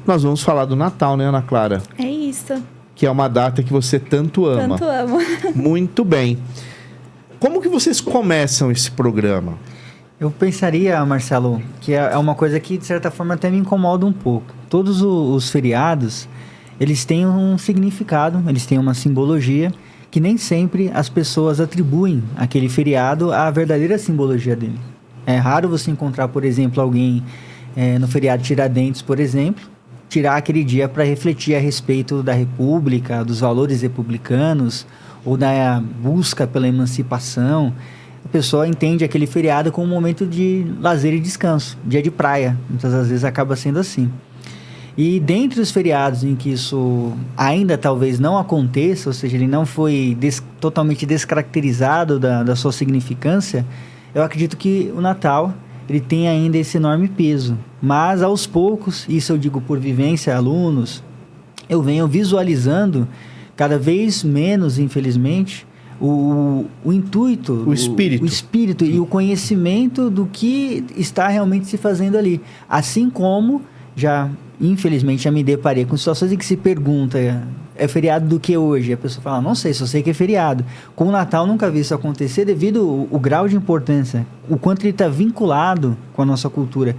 nós vamos falar do Natal, né, Ana Clara? É isso. Que é uma data que você tanto ama. Tanto amo. Muito bem. Como que vocês começam esse programa? Eu pensaria, Marcelo, que é uma coisa que, de certa forma, até me incomoda um pouco. Todos os feriados, eles têm um significado, eles têm uma simbologia, que nem sempre as pessoas atribuem aquele feriado à verdadeira simbologia dele. É raro você encontrar, por exemplo, alguém no feriado Tiradentes, por exemplo, tirar aquele dia para refletir a respeito da República, dos valores republicanos, ou da busca pela emancipação. A pessoa entende aquele feriado como um momento de lazer e descanso, dia de praia. Muitas das vezes acaba sendo assim. E dentre os feriados em que isso ainda talvez não aconteça, ou seja, ele não foi totalmente descaracterizado da sua significância, eu acredito que o Natal ele tem ainda esse enorme peso. Mas aos poucos, isso eu digo por vivência, alunos, eu venho visualizando cada vez menos, infelizmente, o intuito, o espírito e o conhecimento do que está realmente se fazendo ali. Assim como, infelizmente, já me deparei com situações em que se pergunta, é feriado do que hoje? A pessoa fala, não sei, só sei que é feriado. Com o Natal nunca vi isso acontecer devido ao grau de importância, o quanto ele está vinculado com a nossa cultura.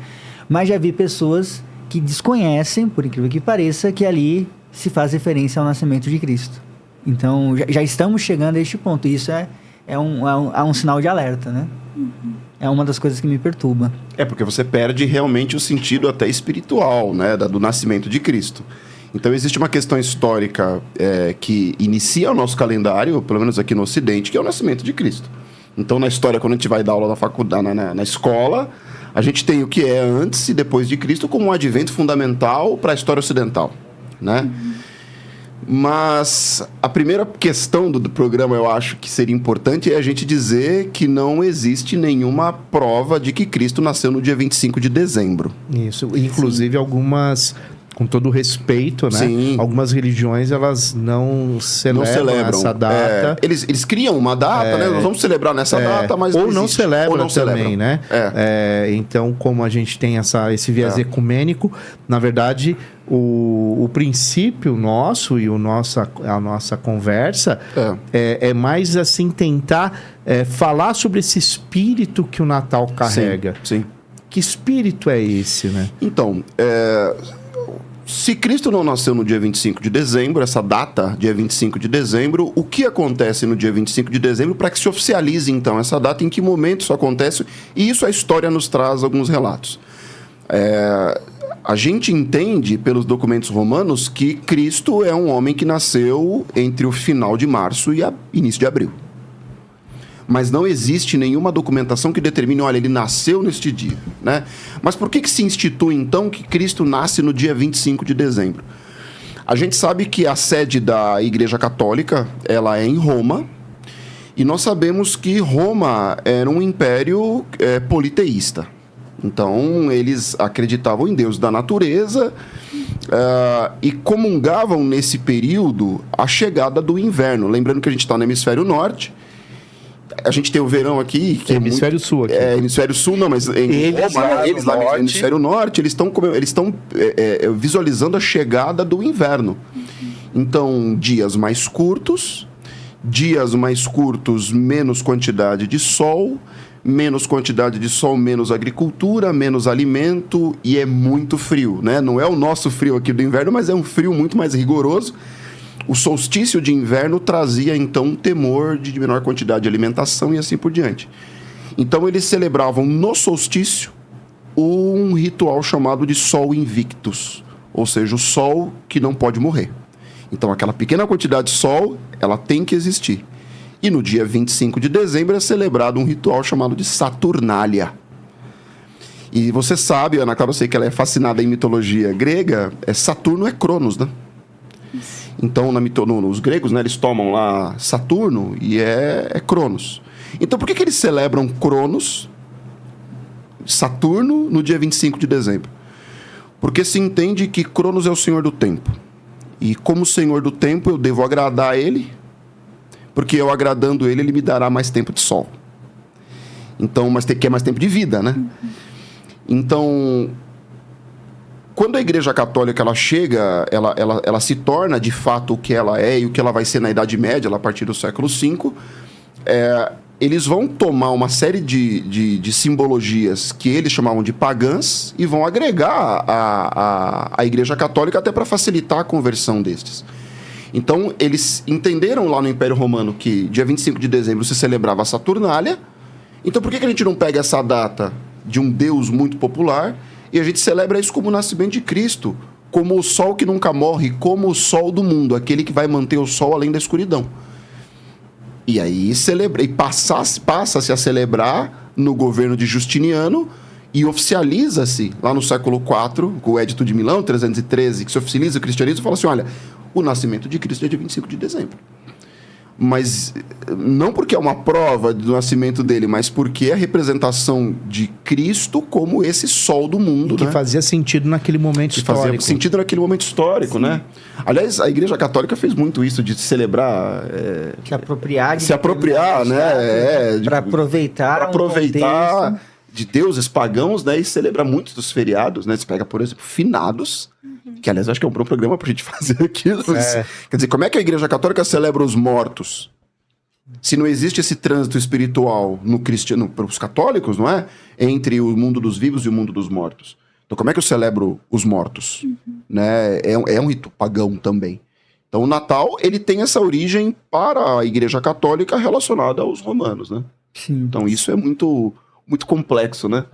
Mas já vi pessoas que desconhecem, por incrível que pareça, que ali se faz referência ao nascimento de Cristo. Então, já estamos chegando a este ponto. Isso é um sinal de alerta, né? Uhum. É uma das coisas que me perturba. É porque você perde realmente o sentido até espiritual, né, do nascimento de Cristo. Então, existe uma questão histórica que inicia o nosso calendário, pelo menos aqui no Ocidente, que é o nascimento de Cristo. Então, na história, quando a gente vai dar aula na faculdade, na escola, a gente tem o que é antes e depois de Cristo como um advento fundamental para a história ocidental, né? Uhum. Mas a primeira questão do programa, eu acho que seria importante, é a gente dizer que não existe nenhuma prova de que Cristo nasceu no dia 25 de dezembro. Isso, inclusive algumas, com todo o respeito, né? Sim. Algumas religiões, elas não celebram essa data. Eles criam uma data, né? Nós vamos celebrar nessa data, mas ou não celebram também, né? Então, como a gente tem esse viés ecumênico, na verdade, o princípio nosso e a nossa conversa é mais assim, tentar falar sobre esse espírito que o Natal carrega. Sim. Que espírito é esse, né? Então, se Cristo não nasceu no dia 25 de dezembro, essa data, dia 25 de dezembro, o que acontece no dia 25 de dezembro para que se oficialize, então, essa data, em que momento isso acontece? E isso a história nos traz alguns relatos. A gente entende, pelos documentos romanos, que Cristo é um homem que nasceu entre o final de março e início de abril. Mas não existe nenhuma documentação que determine, olha, ele nasceu neste dia, né? Mas por que se institui, então, que Cristo nasce no dia 25 de dezembro? A gente sabe que a sede da Igreja Católica, ela é em Roma, e nós sabemos que Roma era um império politeísta. Então, eles acreditavam em Deus da natureza e comungavam nesse período a chegada do inverno. Lembrando que a gente está no hemisfério norte. A gente tem o verão aqui. Que hemisfério sul aqui. Hemisfério sul, não, mas eles lá no hemisfério norte, eles estão visualizando a chegada do inverno. Então, dias mais curtos, menos quantidade de sol, menos agricultura, menos alimento, e é muito frio, né? Não é o nosso frio aqui do inverno, mas é um frio muito mais rigoroso. O solstício de inverno trazia, então, um temor de menor quantidade de alimentação e assim por diante. Então, eles celebravam no solstício um ritual chamado de Sol Invictus, ou seja, o sol que não pode morrer. Então, aquela pequena quantidade de sol, ela tem que existir. E no dia 25 de dezembro é celebrado um ritual chamado de Saturnália. E você sabe, Ana Clara, eu sei que ela é fascinada em mitologia grega, Saturno é Cronos, né? Então, os gregos, né, eles tomam lá Saturno e é Cronos. Então, por que eles celebram Cronos, Saturno, no dia 25 de dezembro? Porque se entende que Cronos é o senhor do tempo. E como senhor do tempo, eu devo agradar a ele, porque eu agradando ele, ele me dará mais tempo de sol. Então, quer mais tempo de vida, né? Então, quando a Igreja Católica ela chega, ela se torna de fato o que ela é e o que ela vai ser na Idade Média, a partir do século V, eles vão tomar uma série de simbologias que eles chamavam de pagãs e vão agregar a Igreja Católica até para facilitar a conversão destes. Então, eles entenderam lá no Império Romano que dia 25 de dezembro se celebrava a Saturnália. Então, por que a gente não pega essa data de um Deus muito popular e a gente celebra isso como o nascimento de Cristo, como o sol que nunca morre, como o sol do mundo, aquele que vai manter o sol além da escuridão? E aí passa-se a celebrar no governo de Justiniano e oficializa-se lá no século IV, com o Edito de Milão, 313, que se oficializa o cristianismo e fala assim, olha, o nascimento de Cristo é dia 25 de dezembro. Mas não porque é uma prova do nascimento dele, mas porque é a representação de Cristo como esse sol do mundo, que fazia sentido naquele momento histórico. Fazia sentido naquele momento histórico, sim, né? Aliás, a Igreja Católica fez muito isso, de celebrar... Se apropriar, né? Para aproveitar de deuses pagãos, né? E celebrar muitos dos feriados, né? Você pega, por exemplo, finados, que aliás acho que é um bom programa pra gente fazer aqui. Quer dizer, como é que a Igreja Católica celebra os mortos? Se não existe esse trânsito espiritual no cristiano, para os católicos, não é? Entre o mundo dos vivos e o mundo dos mortos. Então, como é que eu celebro os mortos? Né? É um rito pagão também. Então, o Natal, ele tem essa origem para a Igreja Católica relacionada aos romanos, né? Sim. Então, isso é muito, muito complexo, né?